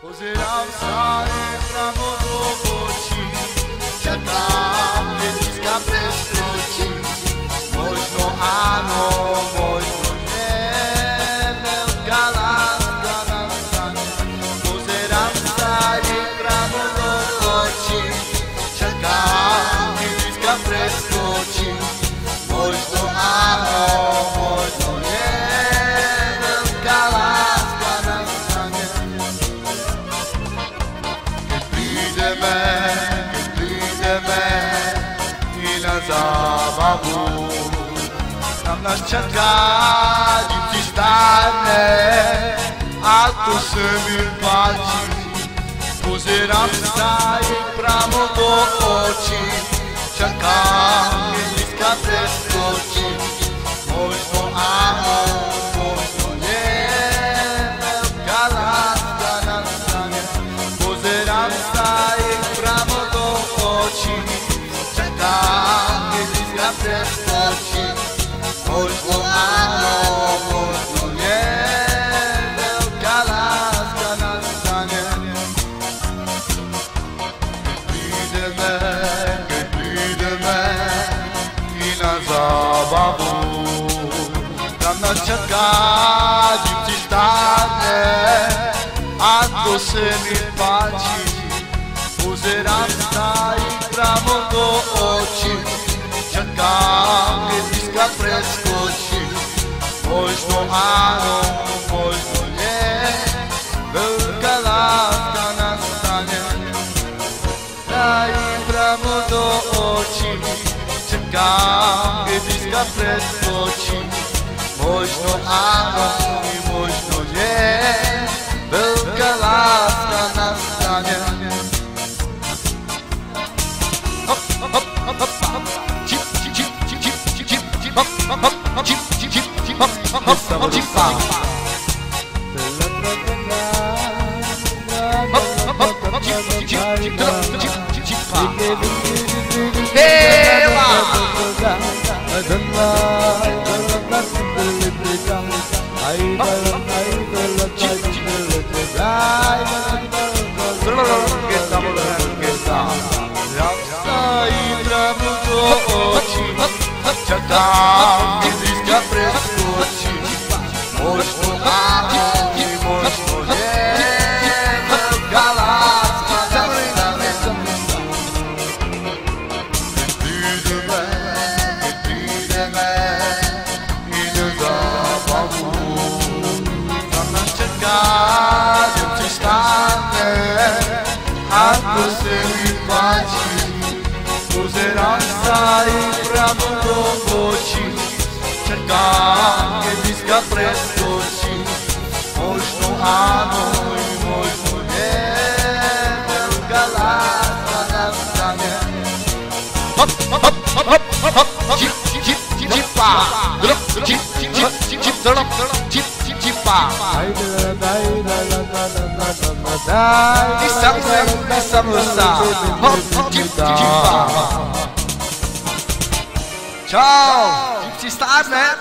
Pozerám sa priamo do očí, čakám, keď blízka preskočí. Možno áno, možno nie, veľká láska nastane. Pozerám sa priamo do očí, čakám, keď blízka preskočí. Možno áno, možno nie, veľká láska nastane. Keď prídeme i na zábavu, tam nás čaká divčí stane a to se mi páči. Pozerám sa jej priamo do očí, čakám, keď blízka preskočí. Možno áno, možno nie, veľká láska nastane. Pozerám sa jej priamo do očí, čakám, keď blízka preskočí. Možno áno, možno nie, veľká láska nastane. Keď prídeme i na zábavu, tam nás čaká divčí stane a to se mi páči. Pozerám sa jej priamo do očí, čakám, keď blízka preskočí. Možno áno, možno nie, veľká láska nastane. Daj priamo do očí, čakám, keď blízka preskočí. Možno áno, možno nie, veľká láska nastane. Hop, hop, hop, hop, hop. Čip, čip, čip, čip, čip, čip, čip, čip, hop, hop, hop, čip, čip, čip, čip, hop, hop, hop, čip, hop. Hop, hop, hop, čip, čip, čip, čip, čip, čip, hop. Hela! Čakám, keď blízka preskočí. Možno áno, možno nie, veľká láska nastane. Keď prídeme i na zábavu, tam nás čaká divčí stane a to se mi páči. Pozerám sa jej priamo do očí, čakám, keď blízka preskočí. Možno áno, možno nie, veľká láska nastane. Hop, hop, hop, hop, hop, čip, čip, čip, čipa, drop, čip, čip, čip, čip, drop, čip, čip, čipa. Isang sa, hop, čip, čipa. Ciao, ci sta, man.